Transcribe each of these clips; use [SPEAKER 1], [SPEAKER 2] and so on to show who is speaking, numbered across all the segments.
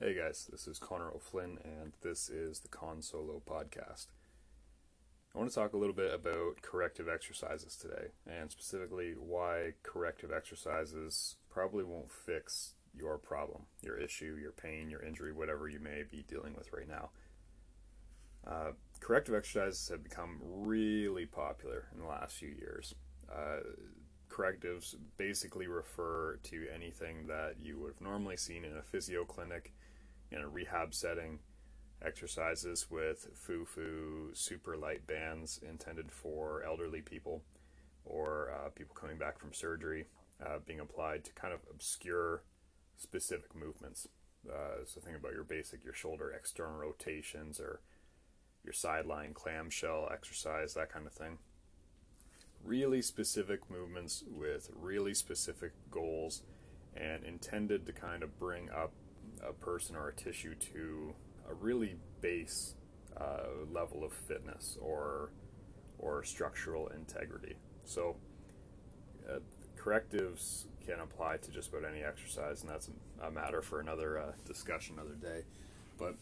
[SPEAKER 1] Hey guys, this is Connor O'Flynn, and this is the Con Solo podcast. I want to talk a little bit about corrective exercises today, and specifically why corrective exercises probably won't fix your problem, your issue, your pain, your injury, whatever you may be dealing with right now. Corrective exercises have become really popular in the last few years. Correctives basically refer to anything that you would have normally seen in a physio clinic, in a rehab setting, exercises with foo-foo super light bands intended for elderly people or people coming back from surgery, being applied to kind of obscure specific movements. So think about your shoulder external rotations or your sideline clamshell exercise, that kind of thing. Really specific movements with really specific goals and intended to kind of bring up a person or a tissue to a really base level of fitness or structural integrity. So correctives can apply to just about any exercise, and that's a matter for another discussion another day. But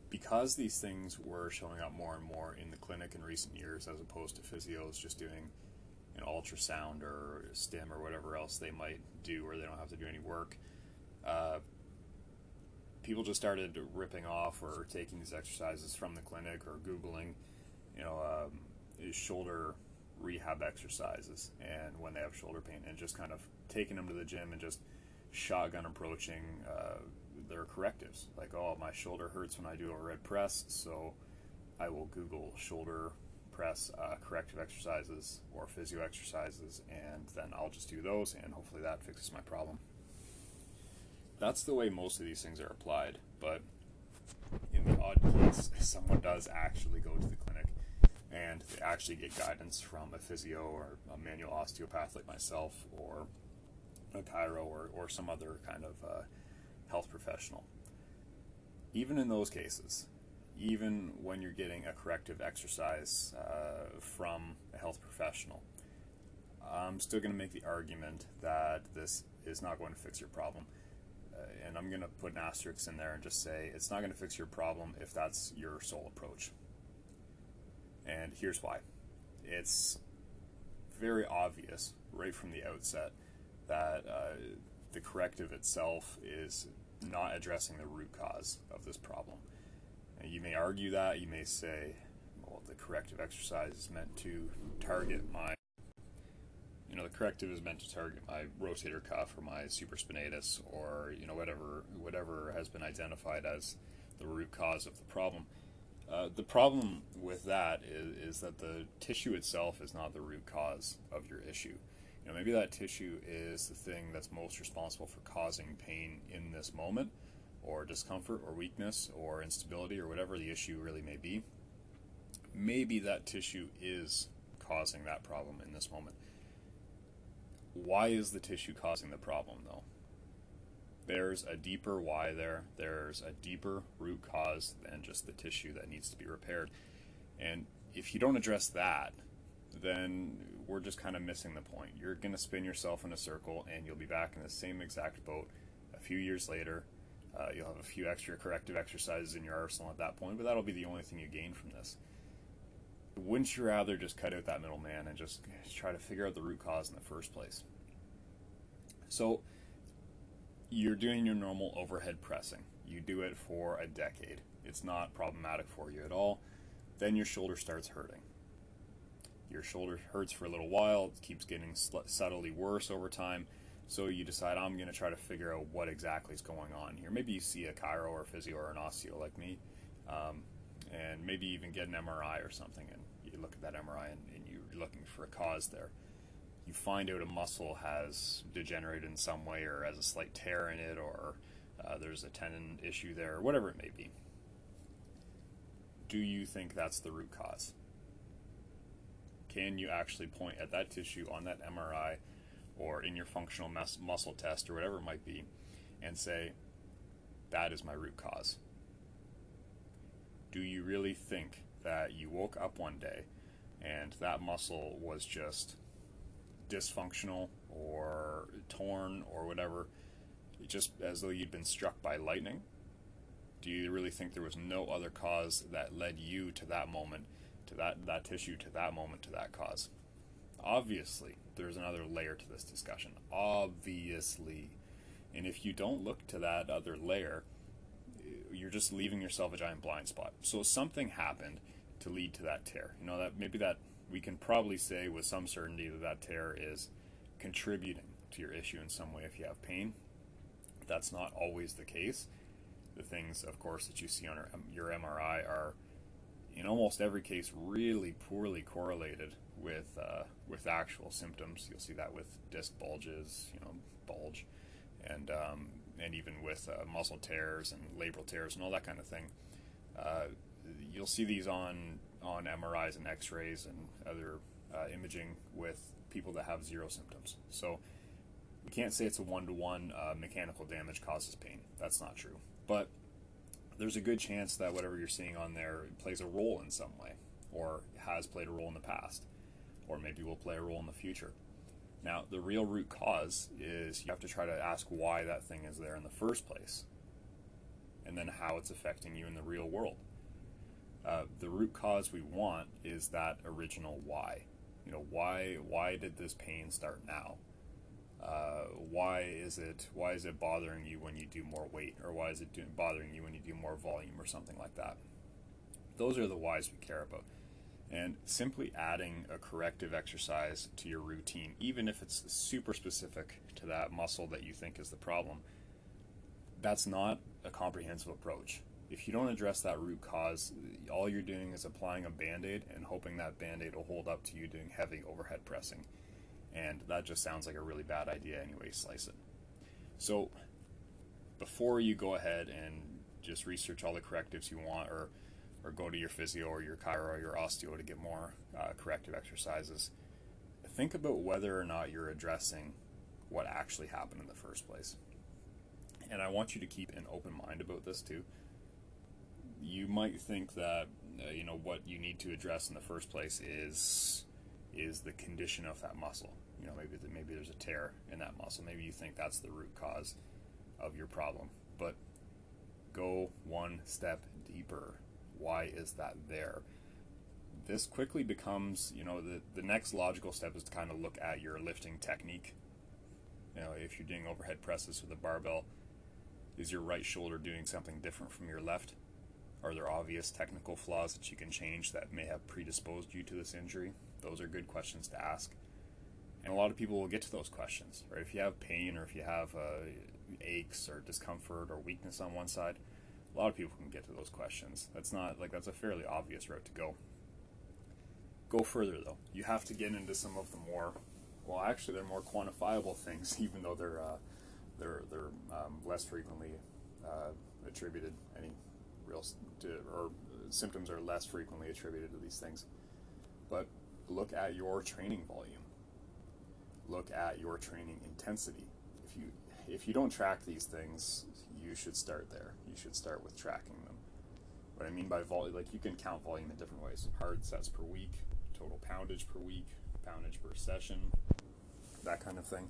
[SPEAKER 1] because these things were showing up more and more in the clinic in recent years, as opposed to physios just doing an ultrasound or stim or whatever else they might do where they don't have to do any work, people just started ripping off or taking these exercises from the clinic or Googling, shoulder rehab exercises, and when they have shoulder pain, and just kind of taking them to the gym and just shotgun approaching their correctives. Like, oh, my shoulder hurts when I do a red press, so I will Google shoulder press corrective exercises or physio exercises, and then I'll just do those, and hopefully that fixes my problem. That's the way most of these things are applied, but in the odd case, someone does actually go to the clinic and they actually get guidance from a physio or a manual osteopath like myself, or a chiro, or some other kind of health professional. Even in those cases, even when you're getting a corrective exercise from a health professional, I'm still going to make the argument that this is not going to fix your problem. And I'm going to put an asterisk in there and just say it's not going to fix your problem if that's your sole approach. And here's why. It's very obvious right from the outset that the corrective itself is not addressing the root cause of this problem. And you may argue that, you may say, well, the corrective exercise is meant to target the corrective is meant to target my rotator cuff or my supraspinatus, or whatever has been identified as the root cause of the problem. The problem with that is that the tissue itself is not the root cause of your issue. Maybe that tissue is the thing that's most responsible for causing pain in this moment, or discomfort, or weakness, or instability, or whatever the issue really may be. Maybe that tissue is causing that problem in this moment. Why is the tissue causing the problem, though? There's a deeper why there. There's a deeper root cause than just the tissue that needs to be repaired. And if you don't address that, then we're just kind of missing the point. You're going to spin yourself in a circle, and you'll be back in the same exact boat a few years later. You'll have a few extra corrective exercises in your arsenal at that point, but that'll be the only thing you gain from this. Wouldn't you rather just cut out that middleman and just try to figure out the root cause in the first place? So you're doing your normal overhead pressing. You do it for a decade. It's not problematic for you at all. Then your shoulder starts hurting. Your shoulder hurts for a little while. It keeps getting subtly worse over time. So you decide, I'm going to try to figure out what exactly is going on here. Maybe you see a chiro or a physio or an osteo like me, and maybe even get an MRI or something, and you look at that MRI and you're looking for a cause there. You find out a muscle has degenerated in some way, or has a slight tear in it, or there's a tendon issue there, or whatever it may be. Do you think that's the root cause? Can you actually point at that tissue on that MRI or in your functional muscle test or whatever it might be and say, that is my root cause? Do you really think that you woke up one day and that muscle was just dysfunctional or torn or whatever, just as though you'd been struck by lightning? Do you really think there was no other cause that led you to that moment, to that tissue, to that moment, to that cause? Obviously, there's another layer to this discussion. Obviously. And if you don't look to that other layer, you're just leaving yourself a giant blind spot. So something happened to lead to that tear. That we can probably say with some certainty that tear is contributing to your issue in some way if you have pain. That's not always the case. The things, of course, that you see on your MRI are, in almost every case, really poorly correlated with actual symptoms. You'll see that with disc bulges, bulge, and even with muscle tears and labral tears and all that kind of thing. You'll see these on MRIs and X-rays and other imaging with people that have zero symptoms. So we can't say it's a one-to-one mechanical damage causes pain. That's not true. But there's a good chance that whatever you're seeing on there plays a role in some way, or has played a role in the past, or maybe will play a role in the future. Now, the real root cause is you have to try to ask why that thing is there in the first place, and then how it's affecting you in the real world. The root cause we want is that original why. Why did this pain start now? Why is it bothering you when you do more weight, or why is it bothering you when you do more volume or something like that? Those are the whys we care about. And simply adding a corrective exercise to your routine, even if it's super specific to that muscle that you think is the problem, that's not a comprehensive approach. If you don't address that root cause, all you're doing is applying a Band-Aid and hoping that Band-Aid will hold up to you doing heavy overhead pressing. And that just sounds like a really bad idea anyway, slice it. So before you go ahead and just research all the correctives you want, or go to your physio or your chiro or your osteo to get more corrective exercises, think about whether or not you're addressing what actually happened in the first place. And I want you to keep an open mind about this too. You might think that what you need to address in the first place is the condition of that muscle. Maybe there's a tear in that muscle. Maybe you think that's the root cause of your problem. But go one step deeper. Why is that there? This quickly becomes, the next logical step is to kind of look at your lifting technique. If you're doing overhead presses with a barbell, is your right shoulder doing something different from your left? Are there obvious technical flaws that you can change that may have predisposed you to this injury? Those are good questions to ask. And a lot of people will get to those questions, right? If you have pain, or if you have aches or discomfort or weakness on one side, a lot of people can get to those questions. That's a fairly obvious route to go. Go further though. You have to get into some of the more, they're more quantifiable things, even though they're less frequently attributed or symptoms are less frequently attributed to these things. But look at your training volume. Look at your training intensity. If you don't track these things, you should start there. You should start with tracking them. What I mean by volume, you can count volume in different ways. Hard sets per week, total poundage per week, poundage per session, that kind of thing.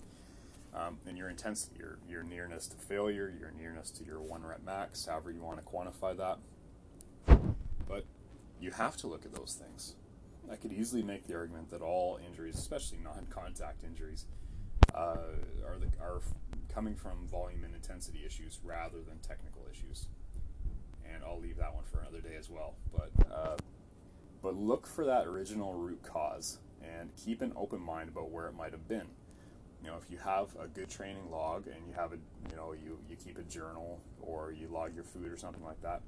[SPEAKER 1] And your intensity, your nearness to failure, your nearness to your 1 rep max, however you want to quantify that. But you have to look at those things. I could easily make the argument that all injuries, especially non-contact injuries, are coming from volume and intensity issues rather than technical issues. And I'll leave that one for another day as well. But look for that original root cause and keep an open mind about where it might have been. If you have a good training log and you have you keep a journal, or you log your food or something like that,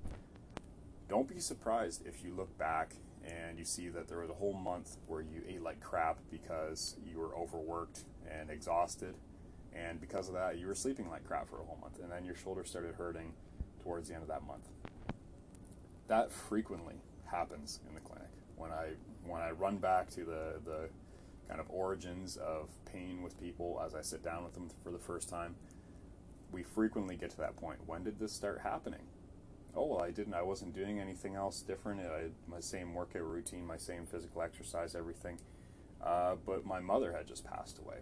[SPEAKER 1] don't be surprised if you look back and you see that there was a whole month where you ate like crap because you were overworked and exhausted, and because of that you were sleeping like crap for a whole month, and then your shoulder started hurting towards the end of that month. That frequently happens in the clinic. When I run back to the kind of origins of pain with people as I sit down with them for the first time, we frequently get to that point. When did this start happening? I wasn't doing anything else different. I had my same workout routine, my same physical exercise, everything. But my mother had just passed away,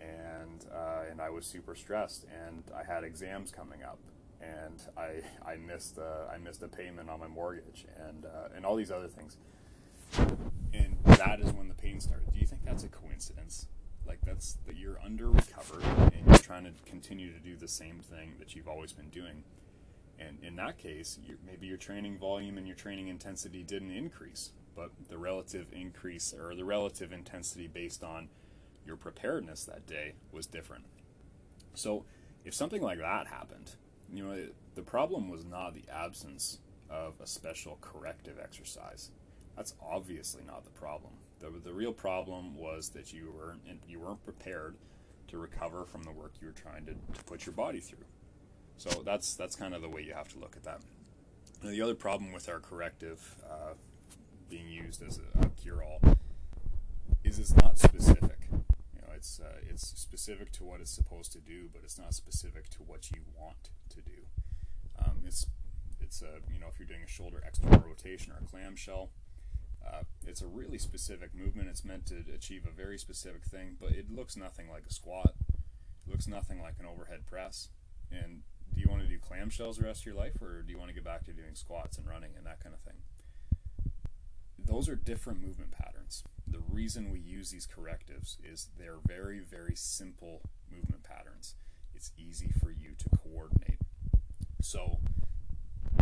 [SPEAKER 1] and I was super stressed, and I had exams coming up, and I missed a payment on my mortgage, and all these other things. And that is when the pain started. Do you think that's a coincidence? Like that you're under recovered and you're trying to continue to do the same thing that you've always been doing. And in that case, maybe your training volume and your training intensity didn't increase, but the relative increase or the relative intensity based on your preparedness that day was different. So if something like that happened, the problem was not the absence of a special corrective exercise. That's obviously not the problem. The real problem was that you weren't prepared to recover from the work you were trying to put your body through. So that's kind of the way you have to look at that. Now, the other problem with our corrective being used as a cure-all is it's not specific. It's specific to what it's supposed to do, but it's not specific to what you want to do. If you're doing a shoulder external rotation or a clamshell, it's a really specific movement. It's meant to achieve a very specific thing, but it looks nothing like a squat. It looks nothing like an overhead press. And do you want to do clamshells the rest of your life, or do you want to get back to doing squats and running and that kind of thing? Those are different movement patterns. The reason we use these correctives is they're very, very simple movement patterns. It's easy for you to coordinate. So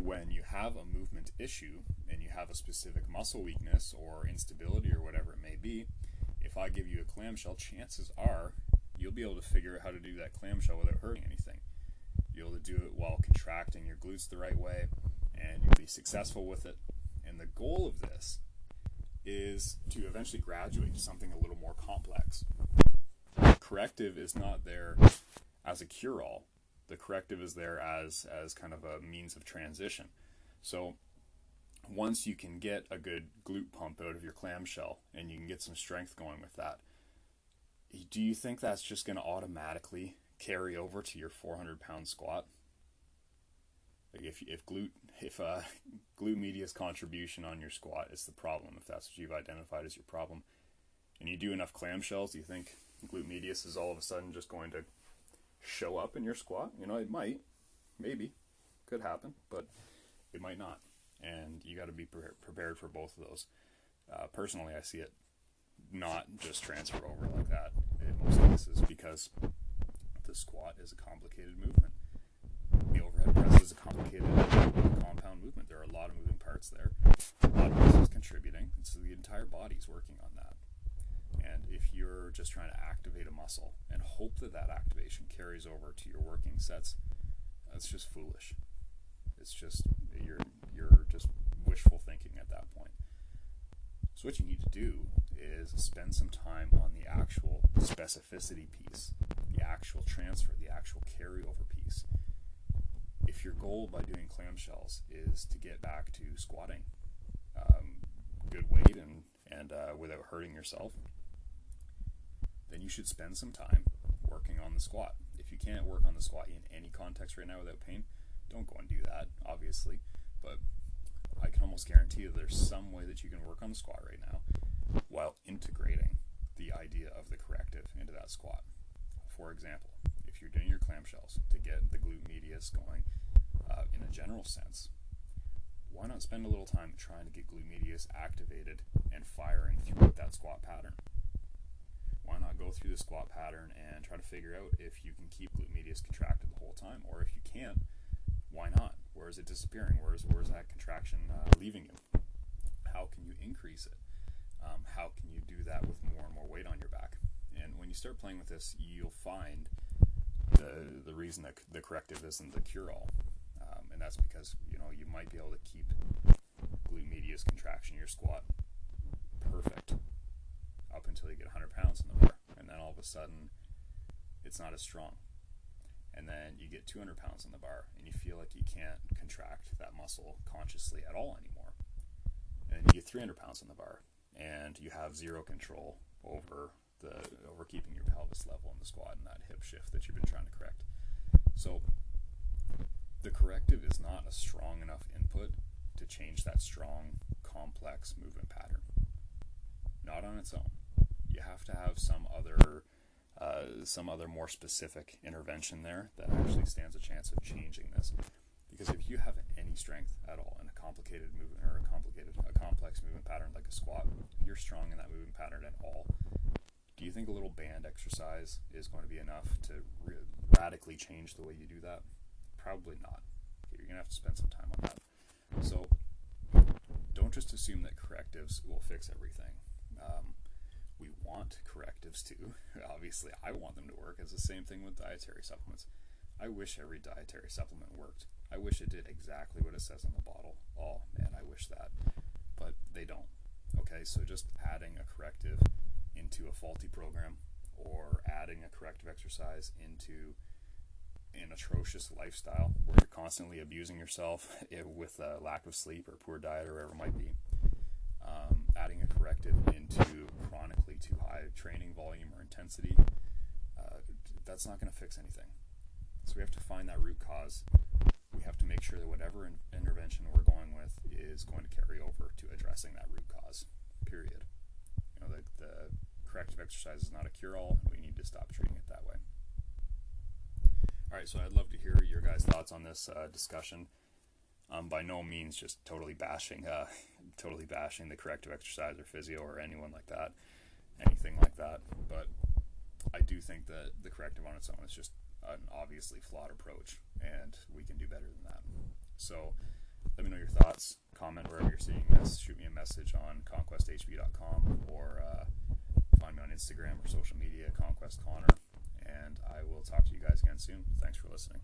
[SPEAKER 1] when you have a movement issue and you have a specific muscle weakness or instability or whatever it may be, if I give you a clamshell, chances are you'll be able to figure out how to do that clamshell without hurting anything. You'll be able to do it while contracting your glutes the right way, and you'll be successful with it. And the goal of this is to eventually graduate to something a little more complex. Corrective is not there as a cure-all. The corrective is there as kind of a means of transition. So once you can get a good glute pump out of your clamshell and you can get some strength going with that, do you think that's just going to automatically carry over to your 400-pound squat? Like if glute medius contribution on your squat is the problem, if that's what you've identified as your problem, and you do enough clamshells, do you think glute medius is all of a sudden just going to show up in your squat? It might, maybe, could happen, but it might not. And you got to be prepared for both of those. Personally, I see it not just transfer over like that in most cases, because the squat is a complicated movement. The overhead press is a complicated compound movement. There are a lot of moving parts there, a lot of muscles contributing, and so the entire body's working on that. And if you're just trying to activate a muscle and hope that that activation carries over to your working sets, that's just foolish. It's just you're just wishful thinking at that point. So what you need to do is spend some time on the actual specificity piece, the actual transfer, the actual carryover piece. If your goal by doing clamshells is to get back to squatting good weight and without hurting yourself, then you should spend some time working on the squat. If you can't work on the squat in any context right now without pain, don't go and do that, obviously, but I can almost guarantee you there's some way that you can work on the squat right now while integrating the idea of the corrective into that squat. For example, if you're doing your clamshells to get the glute medius going in a general sense, why not spend a little time trying to get glute medius activated and firing throughout that squat pattern? Why not go through the squat pattern and try to figure out if you can keep glute medius contracted the whole time, or if you can't, why not? Where is it disappearing? Where is that contraction leaving you? How can you increase it? How can you do that with more and more weight on your back? And when you start playing with this, you'll find the reason that the corrective isn't the cure-all, and that's because you might be able to keep glute medius contraction in your squat perfect up until you get 100 pounds in the bar, and then all of a sudden it's not as strong. And then you get 200 pounds in the bar and you feel like you can't contract that muscle consciously at all anymore. And then you get 300 pounds in the bar and you have zero control over keeping your pelvis level in the squat and that hip shift that you've been trying to correct. So the corrective is not a strong enough input to change that strong, complex movement pattern. Not on its own. You have to have some other some other more specific intervention there that actually stands a chance of changing this. Because if you have any strength at all in a complicated movement or a complex movement pattern like a squat, you're strong in that movement pattern at all. Do you think a little band exercise is going to be enough to radically change the way you do that? Probably not. Okay, you're going to have to spend some time on that. So don't just assume that correctives will fix everything. We want correctives too. Obviously, I want them to work. It's the same thing with dietary supplements. I wish every dietary supplement worked. I wish it did exactly what it says on the bottle. Oh man, I wish that. But they don't. Okay, so just adding a corrective into a faulty program or adding a corrective exercise into an atrocious lifestyle where you're constantly abusing yourself with a lack of sleep or poor diet or whatever it might be, adding a corrective into chronically too high training volume or intensity, that's not going to fix anything. So we have to find that root cause. We have to make sure that whatever intervention we're going with is going to carry over to addressing that root cause, period. You know, the corrective exercise is not a cure-all, and we need to stop treating it that way. All right, so I'd love to hear your guys' thoughts on this discussion. By no means just totally bashing the corrective exercise or physio or anyone like that, anything like that. But I do think that the corrective on its own is just an obviously flawed approach, and we can do better than that. So let me know your thoughts. Comment wherever you're seeing this. Shoot me a message on conquesthb.com or find me on Instagram or social media, Conquest Connor. And I will talk to you guys again soon. Thanks for listening.